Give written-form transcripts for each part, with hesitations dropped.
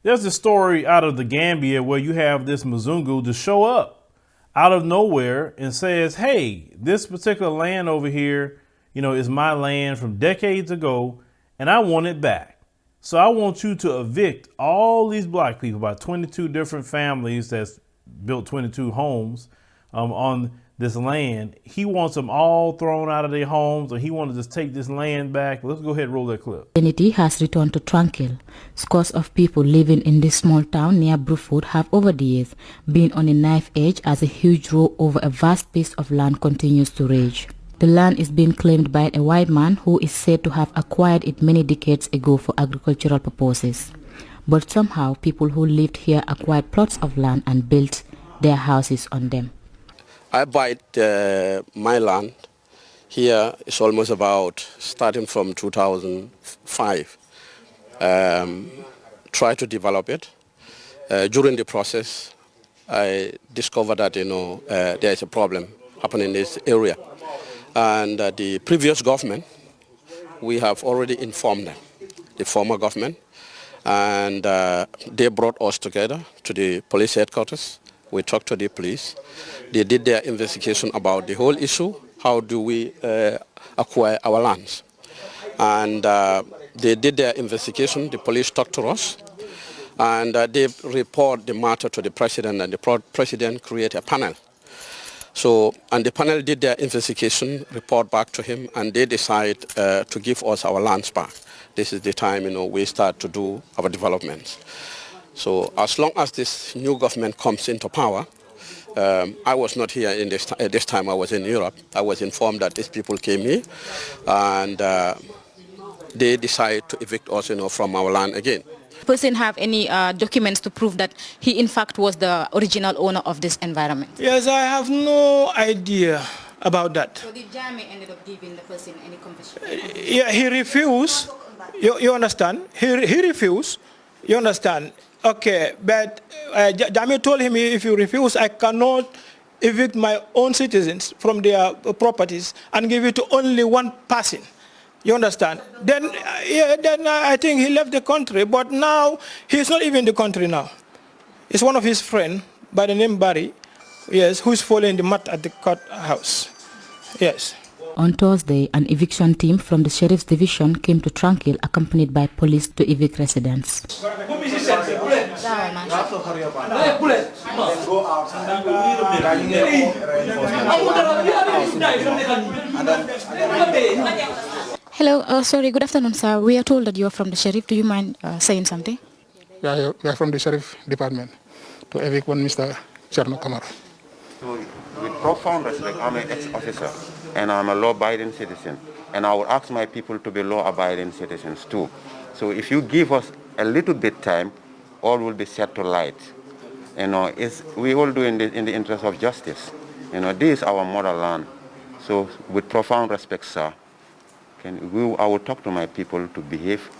There's a story out of the Gambia where you have this Mzungu to show up out of nowhere and says, hey, this particular land over here, is my land from decades ago, and I want it back. So I want you to evict all these black people, about 22 different families that's built 22 homes on this land. He wants them all thrown out of their homes, or he wants to just take this land back. Let's go ahead and roll that clip. Community has returned to tranquil. Scores of people living in this small town near Blvd have over the years been on a knife edge as a huge row over a vast piece of land continues to rage. The land is being claimed by a white man who is said to have acquired it many decades ago for agricultural purposes. But somehow people who lived here acquired plots of land and built their houses on them. I buy my land here. It's almost about starting from 2005. Try to develop it. During the process, I discovered that there is a problem happening in this area, and the previous government, we have already informed them, the former government, and they brought us together to the police headquarters. We talked to the police. They did their investigation about the whole issue. How do we acquire our lands? And they did their investigation. The police talked to us. And they report the matter to the president, and the president created a panel. And the panel did their investigation, report back to him, and they decide to give us our lands back. This is the time, we start to do our developments. So as long as this new government comes into power, I was not here at this time. I was in Europe. I was informed that these people came here, and they decided to evict us, from our land again. Person have any documents to prove that he in fact was the original owner of this environment? Yes, I have no idea about that. So did Jame ended up giving the person any confession? Yeah, he refused. You understand? He refused. You understand? Okay, but Jame told him, if you refuse, I cannot evict my own citizens from their properties and give it to only one person. You understand? Then I think he left the country, but now he's not even in the country now. It's one of his friends by the name Barry, yes, who's following the mat at the courthouse. Yes. On Thursday, an eviction team from the Sheriff's Division came to Tranquil accompanied by police to evict residents. Hello, sorry, good afternoon, sir. We are told that you are from the Sheriff. Do you mind saying something? Yeah, we are from the Sheriff Department to evict one Mr. Cherno Kamara. With profound respect, I'm an ex-officer and I'm a law-abiding citizen. And I would ask my people to be law-abiding citizens too. So if you give us a little bit time, all will be set to light. We all do in the interest of justice. This is our motherland. So with profound respect, sir, I will talk to my people to behave,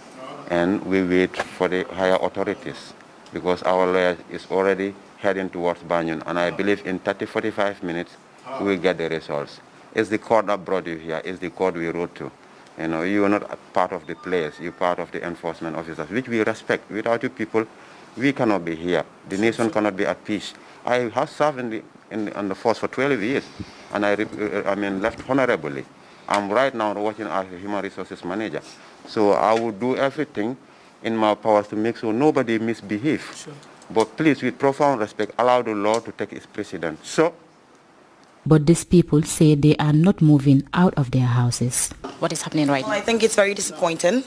and we wait for the higher authorities, because our lawyer is already heading towards Banyan, and I believe in 30-45 minutes we will get the results. It's the court that brought you here, it's the court we wrote to. You are not part of the players, you're part of the enforcement officers, which we respect. Without you people, we cannot be here. The nation cannot be at peace. I have served on the force for 12 years, and I left honorably. I'm right now working as a human resources manager. So I will do everything in my powers to make sure nobody misbehaves. Sure. But please, with profound respect, allow the law to take its precedence. But these people say they are not moving out of their houses. What is happening right now? I think it's very disappointing.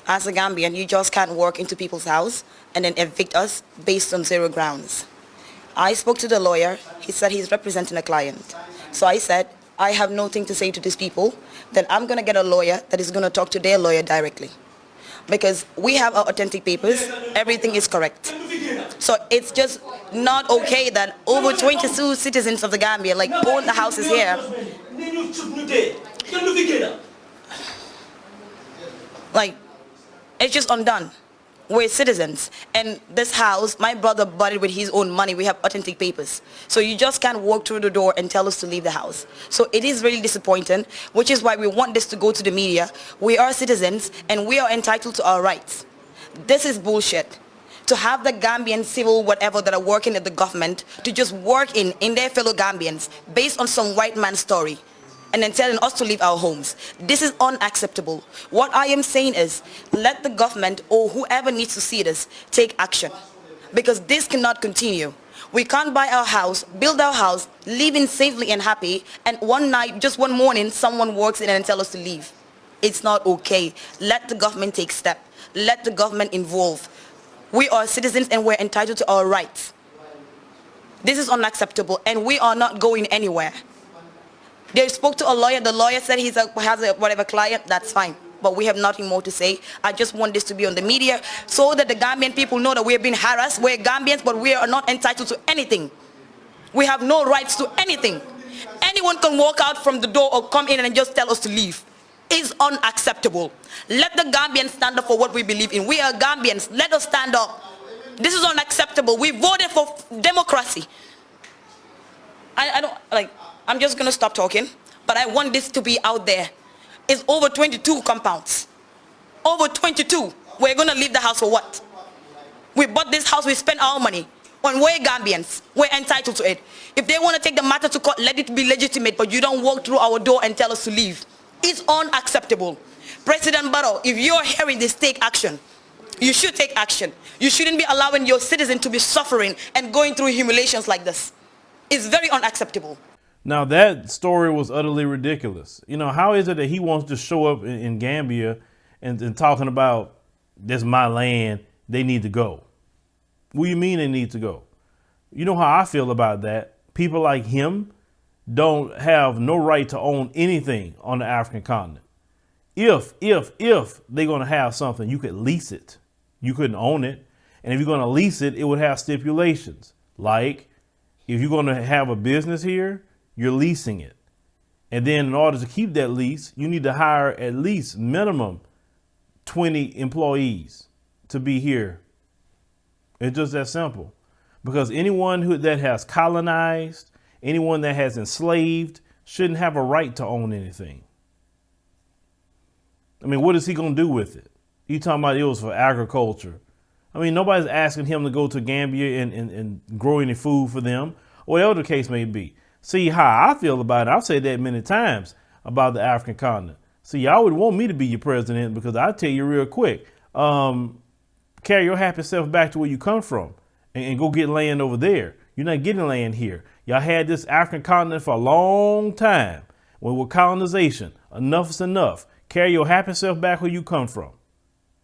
As a Gambian, you just can't walk into people's house and then evict us based on zero grounds. I spoke to the lawyer. He said he's representing a client. So I said, I have nothing to say to these people, then I'm going to get a lawyer that is going to talk to their lawyer directly. Because we have our authentic papers, everything is correct. So it's just not okay that over 22 citizens of the Gambia own the houses here. It's just undone. We're citizens, and this house, my brother bought it with his own money. We have authentic papers. So you just can't walk through the door and tell us to leave the house. So it is really disappointing, which is why we want this to go to the media. We are citizens, and we are entitled to our rights. This is bullshit. to have the Gambian civil whatever that are working at the government to just work in their fellow Gambians based on some white man's story and then telling us to leave our homes. This is unacceptable. What I am saying is let the government or whoever needs to see this take action, because this cannot continue. We can't buy our house, build our house, live in safely and happy, and one night, just one morning, someone walks in and tells us to leave. It's not okay. Let the government take step. Let the government involve. We are citizens and we're entitled to our rights. This is unacceptable and we are not going anywhere. They spoke to a lawyer. The lawyer said he has a whatever client. That's fine. But we have nothing more to say. I just want this to be on the media so that the Gambian people know that we're being harassed. We're Gambians, but we are not entitled to anything. We have no rights to anything. Anyone can walk out from the door or come in and just tell us to leave. It's unacceptable. Let the Gambians stand up for what we believe in. We are Gambians. Let us stand up. This is unacceptable. We voted for democracy. I'm just going to stop talking, but I want this to be out there. It's over 22 compounds. Over 22. We're going to leave the house for what? We bought this house, we spent our money. When we're Gambians, we're entitled to it. If they want to take the matter to court, let it be legitimate, but you don't walk through our door and tell us to leave. It's unacceptable. President Barrow, if you're hearing this, take action. You should take action. You shouldn't be allowing your citizen to be suffering and going through humiliations like this. It's very unacceptable. Now that story was utterly ridiculous. You know, how is it that he wants to show up in Gambia and talking about this is my land, they need to go? What do you mean they need to go? You know how I feel about that. People like him don't have no right to own anything on the African continent. If they're going to have something, you could lease it. You couldn't own it. And if you're going to lease it, it would have stipulations. Like if you're going to have a business here, you're leasing it. And then in order to keep that lease, you need to hire at least minimum 20 employees to be here. It's just that simple. Because anyone that has colonized, anyone that has enslaved shouldn't have a right to own anything. I mean, what is he going to do with it? You talking about it was for agriculture. I mean, nobody's asking him to go to Gambia and grow any food for them, or whatever the case may be. See how I feel about it. I've said that many times about the African continent. See, y'all would want me to be your president because I'll tell you real quick, carry your happy self back to where you come from and go get land over there. You're not getting land here. Y'all had this African continent for a long time. When with colonization, enough is enough. Carry your happy self back where you come from.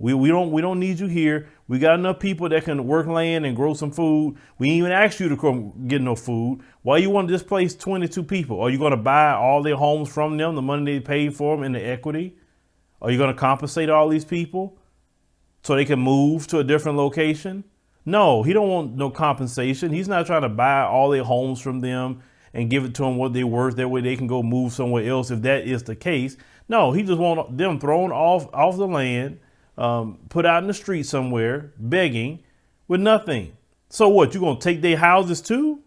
We don't need you here. We got enough people that can work land and grow some food. We ain't even asked you to come get no food. Why you want to displace 22 people? Are you going to buy all their homes from them, the money they paid for them, and the equity? Are you going to compensate all these people so they can move to a different location? No, he don't want no compensation. He's not trying to buy all their homes from them and give it to them what they're worth. That way they can go move somewhere else if that is the case. No, he just wants them thrown off the land, put out in the street somewhere, begging with nothing. So what? You gonna take their houses too?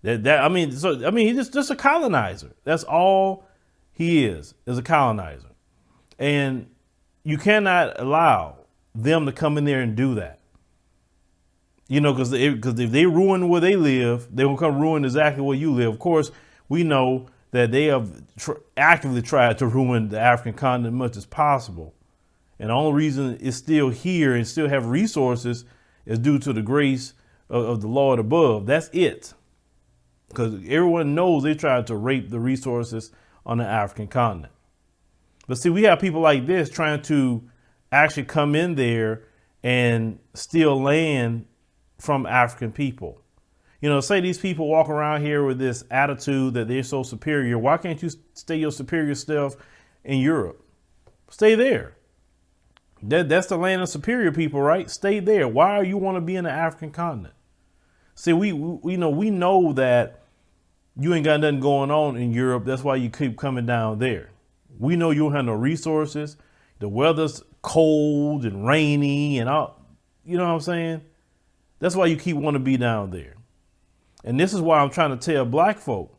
I mean, he's just a colonizer. That's all he is a colonizer, and you cannot allow them to come in there and do that. You know, because if they ruin where they live, they will come ruin exactly where you live. Of course, we know that they have actively tried to ruin the African continent as much as possible. And the only reason it's still here and still have resources is due to the grace of the Lord above. That's it. Because everyone knows they tried to rape the resources on the African continent. But see, we have people like this trying to actually come in there and steal land from African people. You know, say these people walk around here with this attitude that they're so superior. Why can't you stay your superior self in Europe? Stay there. That's the land of superior people, right? Stay there. Why do you want to be in the African continent? See, we know that you ain't got nothing going on in Europe. That's why you keep coming down there. We know you don't have no resources. The weather's cold and rainy and all. You know what I'm saying? That's why you keep wanting to be down there. And this is why I'm trying to tell black folk,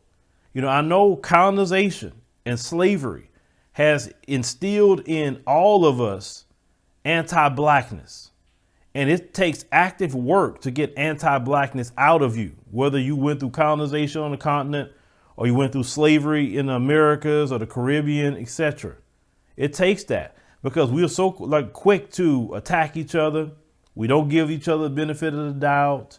you know, I know colonization and slavery has instilled in all of us anti-blackness. And it takes active work to get anti-blackness out of you, whether you went through colonization on the continent or you went through slavery in the Americas or the Caribbean, etc. It takes that because we are so quick to attack each other. We don't give each other the benefit of the doubt.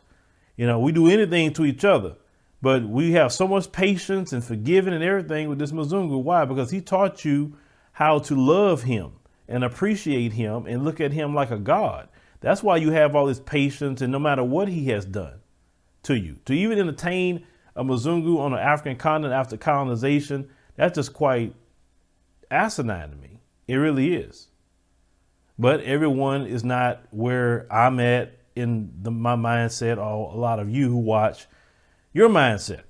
We do anything to each other, but we have so much patience and forgiving and everything with this Mzungu. Why? Because he taught you how to love him and appreciate him and look at him like a god. That's why you have all this patience, and no matter what he has done to you, to even entertain a Mzungu on the African continent after colonization, that's just quite asinine to me. It really is. But everyone is not where I'm at in my mindset, or a lot of you who watch your mindset,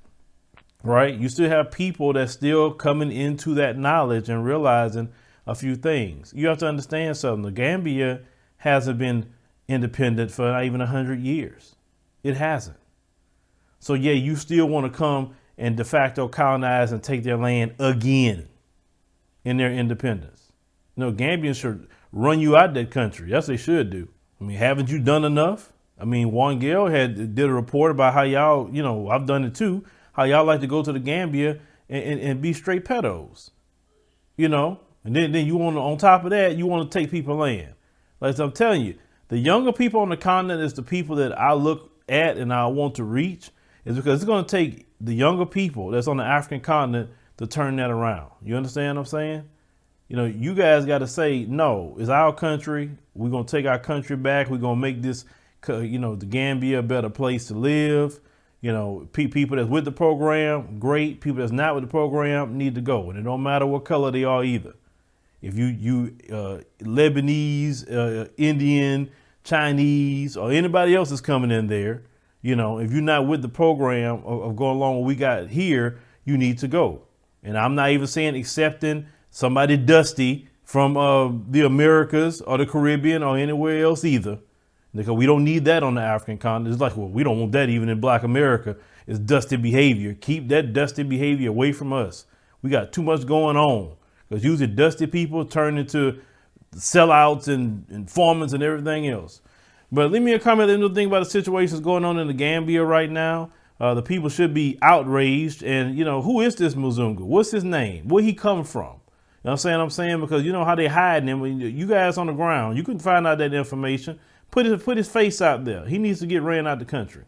right? You still have people that still coming into that knowledge and realizing a few things. You have to understand something. The Gambia hasn't been independent for not even 100 years. It hasn't. So yeah, you still want to come and de facto colonize and take their land again in their independence. Gambians should run you out of that country. That's what they should do. I mean, haven't you done enough? I mean, Wangel did a report about how y'all, I've done it too, how y'all like to go to the Gambia and be straight pedos, and then you want to, on top of that, you want to take people land. Like I'm telling you, the younger people on the continent is the people that I look at and I want to reach, is because it's going to take the younger people that's on the African continent to turn that around. You understand what I'm saying? You guys got to say, no, it's our country. We're going to take our country back. We're going to make this, the Gambia a better place to live. People that's with the program, great. People that's not with the program need to go. And it don't matter what color they are either. If you Lebanese, Indian, Chinese, or anybody else is coming in there, if you're not with the program of going along what we got here, you need to go. And I'm not even saying accepting somebody dusty from the Americas or the Caribbean or anywhere else either, because we don't need that on the African continent. It's like, well, we don't want that even in Black America. It's dusty behavior. Keep that dusty behavior away from us. We got too much going on, because usually dusty people turn into sellouts and informants and everything else. But leave me a comment. Let me think about the situations going on in the Gambia right now. The people should be outraged. And, who is this Mzungu? What's his name? Where he come from? You know what I'm saying? Because you know how they hiding him. You guys on the ground, you can find out that information. Put his face out there. He needs to get ran out the country.